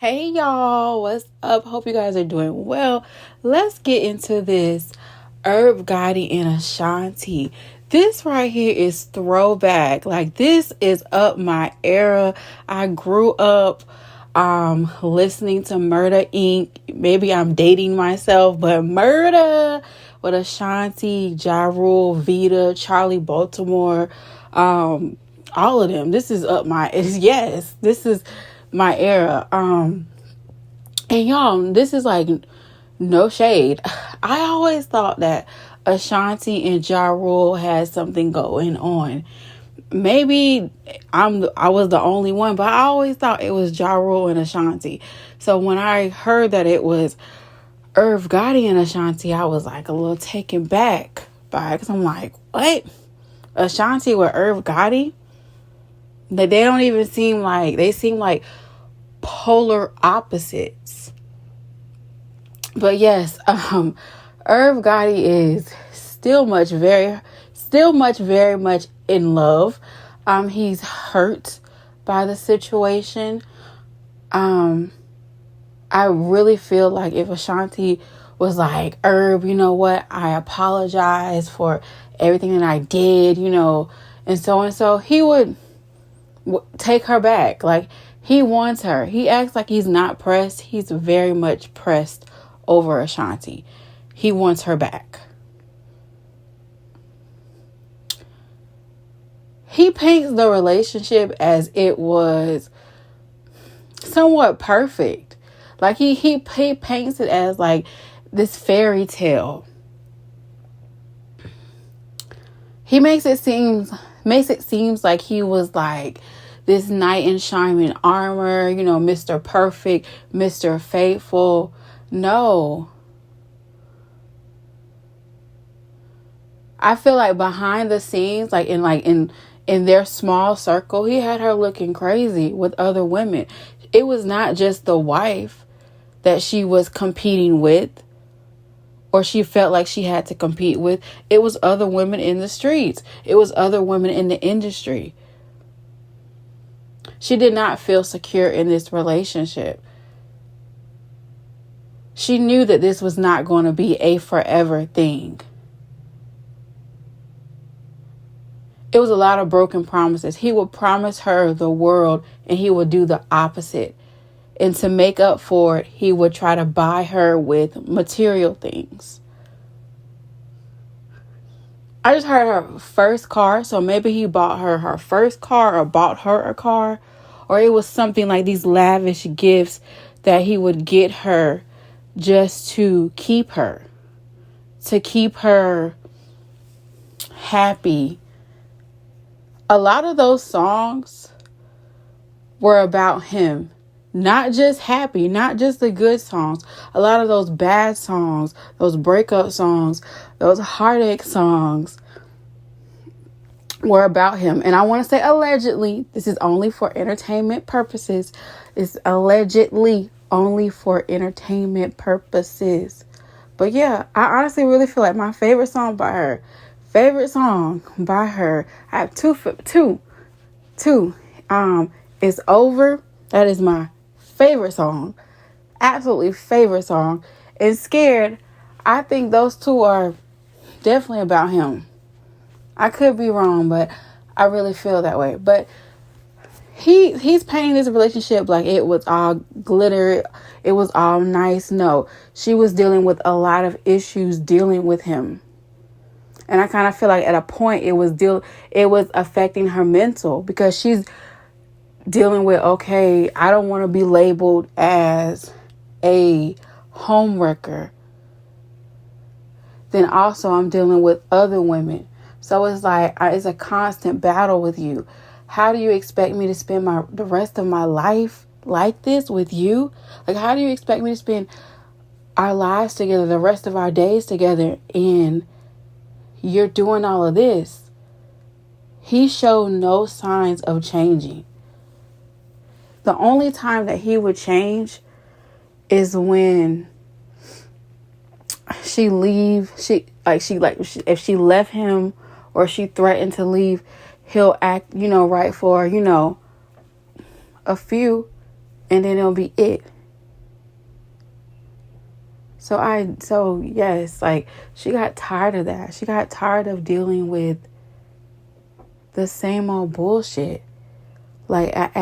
Hey y'all, what's up? Hope you guys are doing well. Let's get into this Irv Gotti and Ashanti. This right here is throwback. Like this is up my era. I grew up listening to Murder Inc. Maybe I'm dating myself, but Murder with Ashanti, Ja Rule, Vita, Charlie Baltimore, all of them. This is up my yes, this is my era. And y'all, this is like no shade. I always thought that Ashanti and Ja Rule had something going on. Maybe I was the only one, but I always thought it was Ja Rule and Ashanti. So when I heard that it was Irv Gotti and Ashanti, I was like a little taken back by it, because I'm like, what? Ashanti with Irv Gotti? They don't even seem like, they seem like polar opposites. But yes, Irv Gotti is very much in love. He's hurt by the situation. I really feel like if Ashanti was like, Irv, you know what? I apologize for everything that I did, and so, he would take her back. Like, he wants her. He acts like he's not pressed. He's very much pressed over Ashanti. He wants her back. He paints the relationship as it was somewhat perfect. Like he paints it as like this fairy tale. He makes it seems like he was like this knight in shining armor, Mr. Perfect, Mr. Faithful. No. I feel like behind the scenes, in their small circle, he had her looking crazy with other women. It was not just the wife that she was competing with, or she felt like she had to compete with. It was other women in the streets. It was other women in the industry. She did not feel secure in this relationship. She knew that this was not going to be a forever thing. It was a lot of broken promises. He would promise her the world and he would do the opposite. And to make up for it, he would try to buy her with material things. I just heard her first car, so maybe he bought her first car or bought her a car, or it was something like these lavish gifts that he would get her just to keep her happy. A lot of those songs were about him. Not just happy, not just the good songs. A lot of those bad songs, those breakup songs, those heartache songs were about him. And I want to say allegedly, this is only for entertainment purposes. It's allegedly only for entertainment purposes. But yeah, I honestly really feel like my favorite song by her, I have two. It's Over. That is my favorite song. Absolutely favorite song. And Scared, I think those two are definitely about him. I could be wrong, but I really feel that way. But he's painting this relationship like it was all glitter, it was all nice. No, she was dealing with a lot of issues dealing with him. And I kind of feel like at a point it was affecting her mental, because she's dealing with, okay, I don't want to be labeled as a homewrecker. Then also I'm dealing with other women. So it's like, it's a constant battle with you. How do you expect me to spend the rest of my life like this with you? Like, how do you expect me to spend our lives together, the rest of our days together, and you're doing all of this? He showed no signs of changing. The only time that he would change is when if she left him or she threatened to leave, he'll act, right for, a few. and then it'll be it. So yes, like, she got tired of that. She got tired of dealing with the same old bullshit. Like, at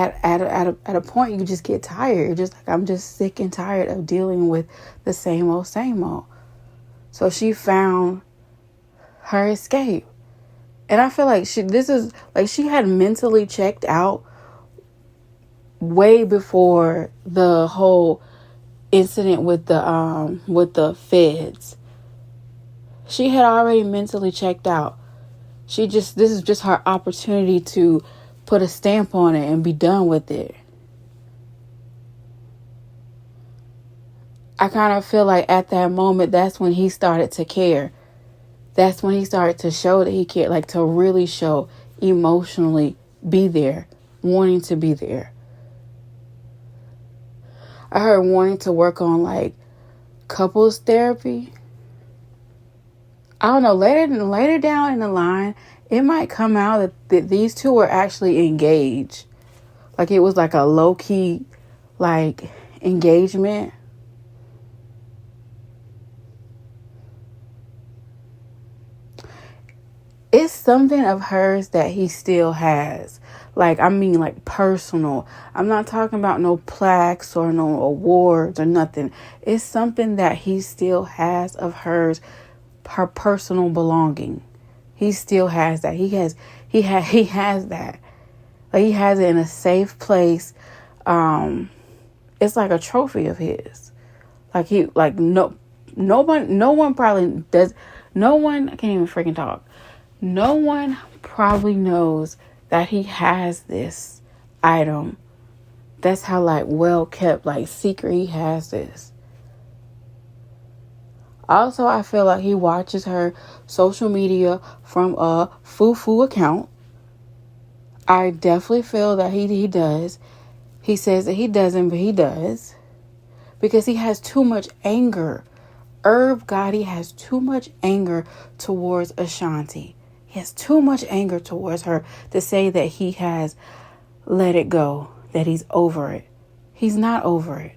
a point, you just get tired. You're just like, I'm just sick and tired of dealing with the same old, same old. So she found her escape. And I feel like she had mentally checked out way before the whole incident with the feds. She had already mentally checked out. This is just her opportunity to put a stamp on it and be done with it. I kind of feel like at that moment, that's when he started to care. That's when he started to show that he cared, like, to really show, emotionally be there, wanting to be there. I heard wanting to work on, like, couples therapy. I don't know, later down in the line, it might come out that these two were actually engaged. Like, it was like a low-key, like, engagement. It's something of hers that he still has. Like, I mean, like, personal. I'm not talking about no plaques or no awards or nothing. It's something that he still has of hers, her personal belonging. He still has that. He has that. Like, he has it in a safe place. It's like a trophy of his. No one probably does. No one, I can't even freaking talk. No one probably knows that he has this item. That's how, like, well kept, like, secret he has this. Also, I feel like he watches her social media from a foo-foo account. I definitely feel that he does. He says that he doesn't, but he does. Because he has too much anger. Irv Gotti has too much anger towards Ashanti. He has too much anger towards her to say that he has let it go, that he's over it. He's not over it.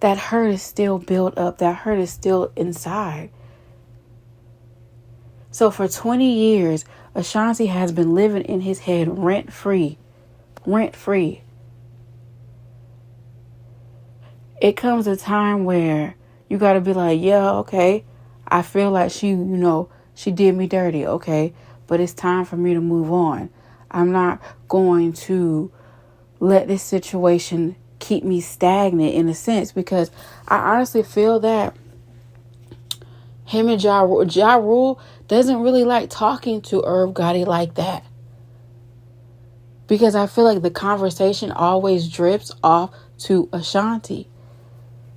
That hurt is still built up. That hurt is still inside. So for 20 years, Ashanti has been living in his head rent-free. Rent-free. It comes a time where you got to be like, yeah, okay, I feel like she did me dirty, okay, but it's time for me to move on. I'm not going to let this situation keep me stagnant, in a sense, because I honestly feel that him and Ja Rule doesn't really like talking to Irv Gotti like that. Because I feel like the conversation always drips off to Ashanti.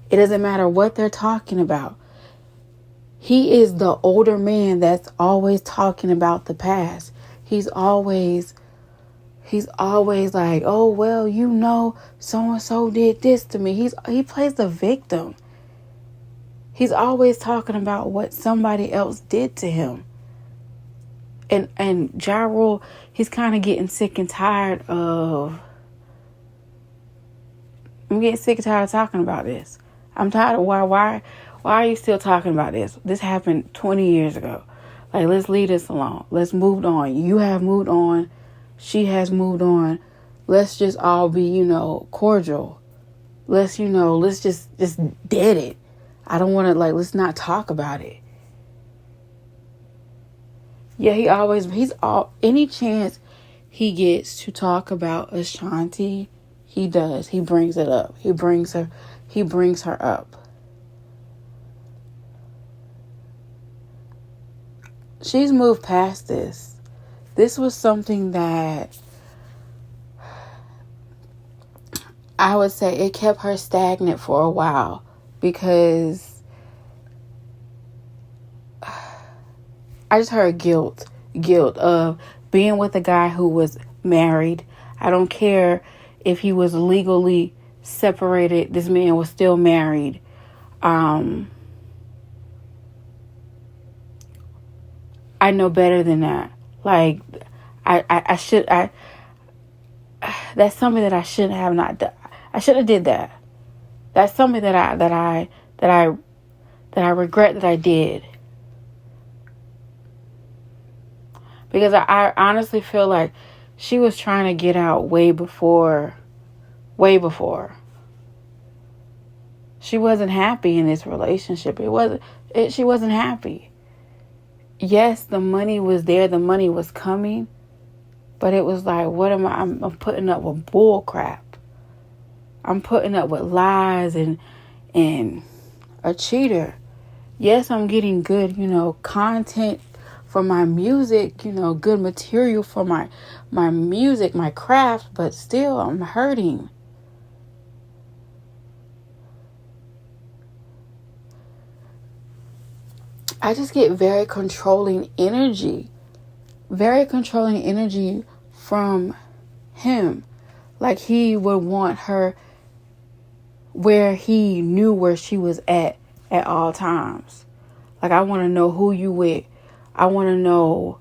It doesn't matter what they're talking about. He is the older man that's always talking about the past. He's always like, oh, well, so-and-so did this to me. He plays the victim. He's always talking about what somebody else did to him. And Ja Rule, he's kind of getting sick and tired of... I'm getting sick and tired of talking about this. I'm tired of why are you still talking about this? This happened 20 years ago. Like, let's leave this alone. Let's move on. You have moved on. She has moved on. Let's just all be, cordial. Let's just dead it. I don't want to, let's not talk about it. Yeah, any chance he gets to talk about Ashanti, he does. He brings it up. He brings her up. She's moved past this. This was something that I would say it kept her stagnant for a while, because I just heard guilt of being with a guy who was married. I don't care if he was legally separated. This man was still married. I know better than that. Like, that's something that I shouldn't have not done. I shouldn't have did that. That's something that I regret that I did. Because I honestly feel like she was trying to get out way before. She wasn't happy in this relationship. She wasn't happy. Yes, the money was there. The money was coming. But it was like, what am I? I'm putting up with bull crap. I'm putting up with lies and a cheater. Yes, I'm getting good, content for my music, good material for my music, my craft, but still I'm hurting. I just get very controlling energy from him. Like he would want her where he knew where she was at all times. Like, I want to know who you with. I want to know.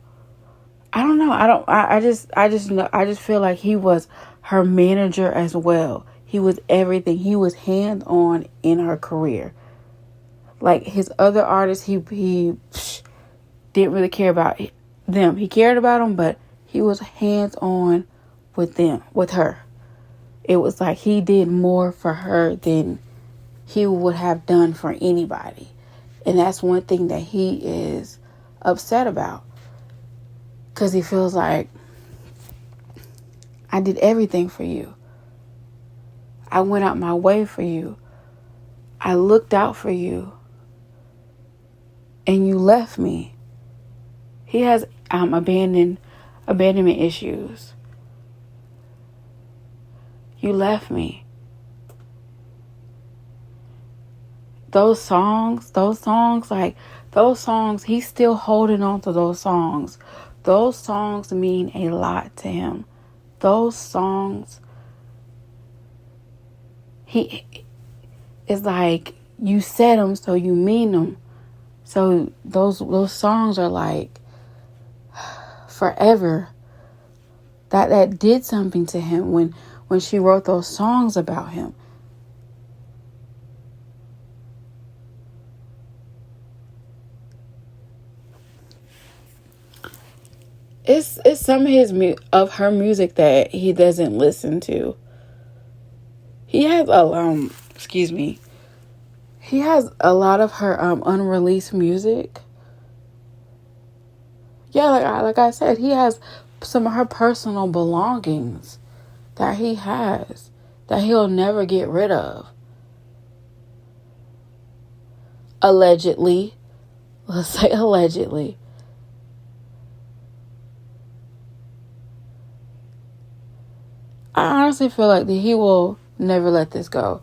I don't know. I just feel like he was her manager as well. He was everything. He was hands on in her career. Like his other artists, he didn't really care about them. He cared about them, but he was hands on with her. It was like he did more for her than he would have done for anybody. And that's one thing that he is upset about. Because he feels like, I did everything for you. I went out my way for you. I looked out for you. And you left me. He has abandonment issues. You left me. Those songs, he's still holding on to those songs. Those songs mean a lot to him. Those songs, it's like you said them, so you mean them. So those songs are like forever. That did something to him when she wrote those songs about him. It's some of her music that he doesn't listen to. He has He has a lot of her unreleased music. Yeah, like I said, he has some of her personal belongings that he has that he'll never get rid of. Allegedly. Let's say allegedly. I honestly feel like that he will never let this go.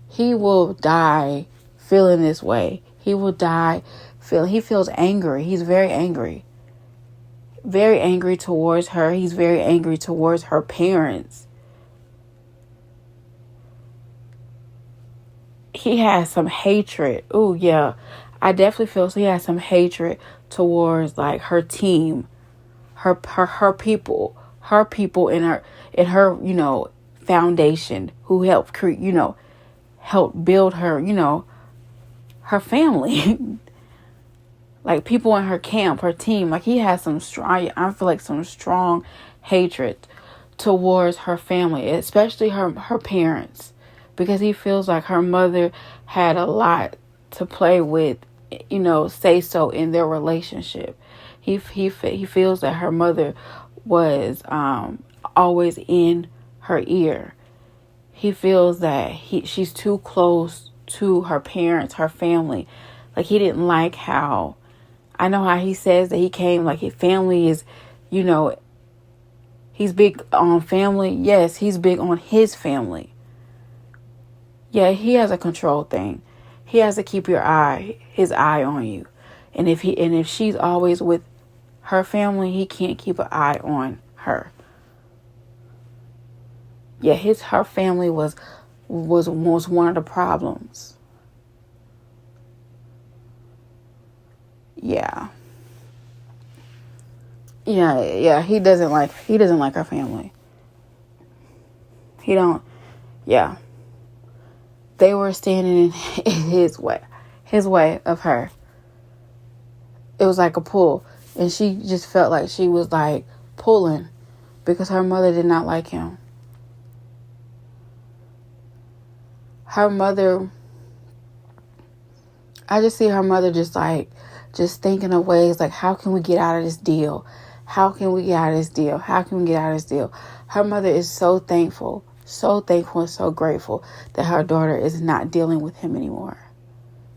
He will die feeling this way. He will die he feels angry. He's very angry. Very angry towards her. He's very angry towards her parents. He has some hatred. Oh yeah. I definitely feel he has some hatred towards like her team, her people in her, foundation who helped create, help build her, her family. Like people in her camp, her team, like he has some strong, I feel like some strong hatred towards her family, especially her parents, because he feels like her mother had a lot to play with, say so in their relationship. He feels that her mother was always in her ear. He feels that she's too close to her parents, her family. Like he didn't like how, I know how he says that he came, like his family is, he's big on family. Yes, he's big on his family. Yeah, he has a control thing. He has to keep his eye on you. And if she's always with her family, he can't keep an eye on her. Yeah, her family was one of the problems. Yeah. Yeah, he doesn't like her family. Yeah. they were standing in his way of her. It was like a pull. And she just felt like she was like pulling because her mother did not like him. Her mother, I just see her mother just thinking of ways like, how can we get out of this deal? How can we get out of this deal? How can we get out of this deal? Her mother is so thankful and so grateful that her daughter is not dealing with him anymore.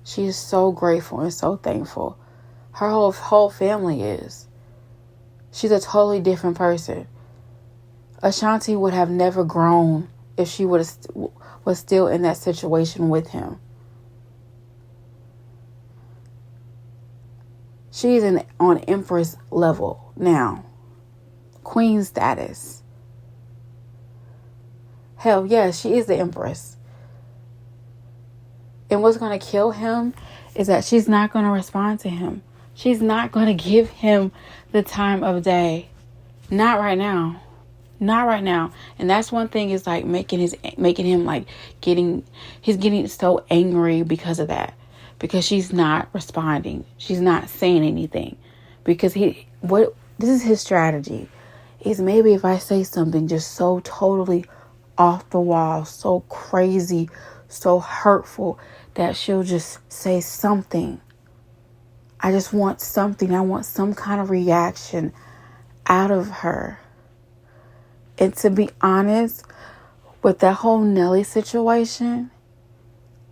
She is so grateful and so thankful. Her whole family is. She's a totally different person. Ashanti would have never grown if she was still in that situation with him. She's on Empress level now. Queen status. Hell yeah, she is the Empress. And what's going to kill him is that she's not going to respond to him. She's not going to give him the time of day. Not right now. Not right now. And that's one thing is like making him like he's getting so angry because of that. Because she's not responding. She's not saying anything. Because this is his strategy. Is maybe if I say something just so totally off the wall, so crazy, so hurtful, that she'll just say something. I just want something. I want some kind of reaction out of her. And to be honest, with that whole Nelly situation,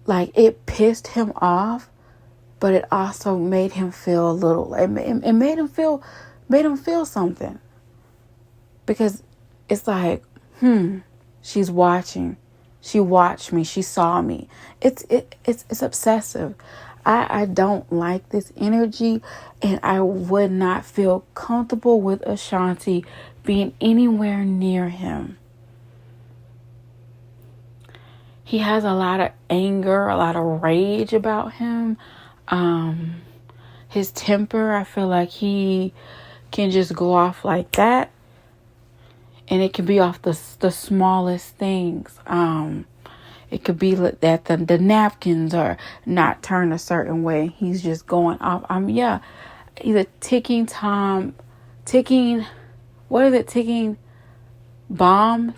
like it pissed him off, but it also made him feel a little. It made him feel something, because it's like, she's watching. She watched me. She saw me. It's obsessive. I don't like this energy, and I would not feel comfortable with Ashanti being anywhere near him. He has a lot of anger, a lot of rage about him. His temper, I feel like he can just go off like that. And it can be off the smallest things. It could be that the napkins are not turned a certain way. He's just going off. He's a ticking bomb.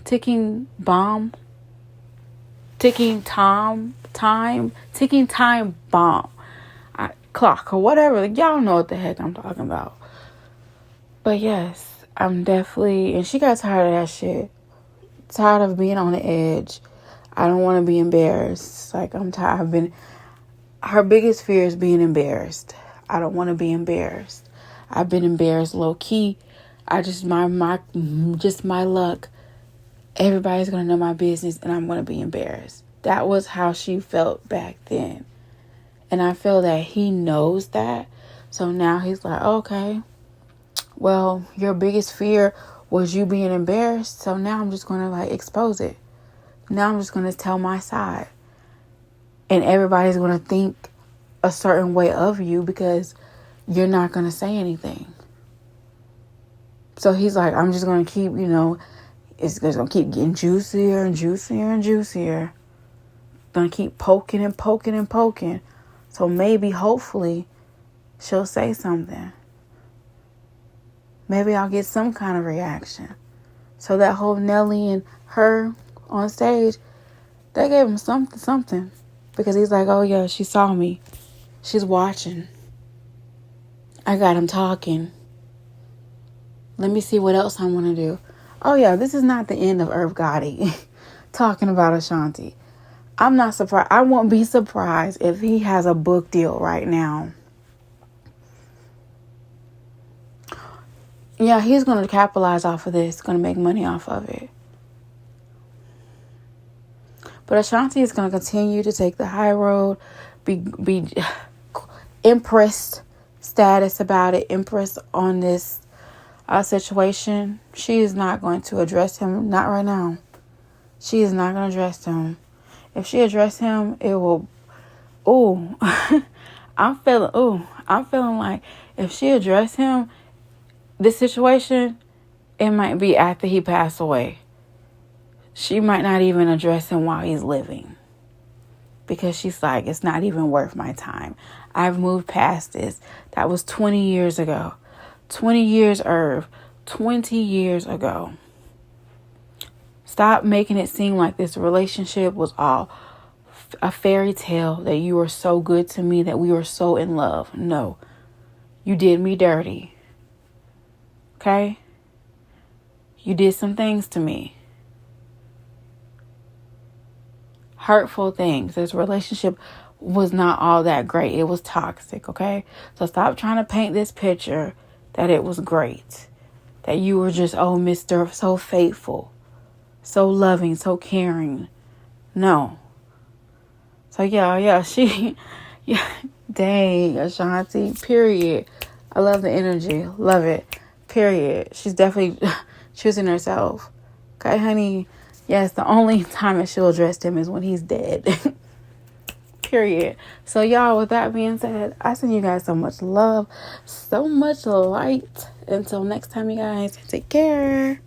Ticking time bomb. Clock or whatever. Y'all know what the heck I'm talking about. But yes, I'm definitely, and she got tired of that shit. Tired of being on the edge. I don't want to be embarrassed. Like, I'm tired. Her biggest fear is being embarrassed. I don't want to be embarrassed. I've been embarrassed low key. My luck. Everybody's going to know my business and I'm going to be embarrassed. That was how she felt back then. And I feel that he knows that. So now he's like, okay, well, your biggest fear was you being embarrassed. So now I'm just going to expose it. Now I'm just going to tell my side. And everybody's going to think a certain way of you because you're not going to say anything. So he's like, I'm just going to keep, it's going to keep getting juicier and juicier and juicier. Going to keep poking and poking and poking. So maybe, hopefully, she'll say something. Maybe I'll get some kind of reaction. So that whole Nelly and her on stage, they gave him something. Because he's like, oh yeah, she saw me. She's watching. I got him talking. Let me see what else I want to do. Oh yeah, this is not the end of Irv Gotti talking about Ashanti. I'm not surprised. I won't be surprised if he has a book deal right now. Yeah, he's going to capitalize off of this. Going to make money off of it. But Ashanti is going to continue to take the high road. Be Empress status about it. Empress on this situation. She is not going to address him. Not right now. She is not going to address him. If she address him, it will. I'm feeling like if she address him, this situation, it might be after he passed away. She might not even address him while he's living. because she's like, it's not even worth my time. I've moved past this. That was 20 years ago. 20 years, Irv. 20 years ago. Stop making it seem like this relationship was all a fairy tale, that you were so good to me, that we were so in love. No. You did me dirty. Okay? You did some things to me. Hurtful things. This relationship was not all that great. It was toxic, okay? So stop trying to paint this picture that it was great. That you were just, oh, Mr. so faithful, so loving, so caring. No. So yeah, dang, Ashanti, period. I love the energy. Love it. Period. She's definitely choosing herself. Okay, honey? Yes, the only time that she'll address him is when he's dead. Period. So y'all, with that being said, I send you guys so much love, so much light. Until next time, you guys, take care.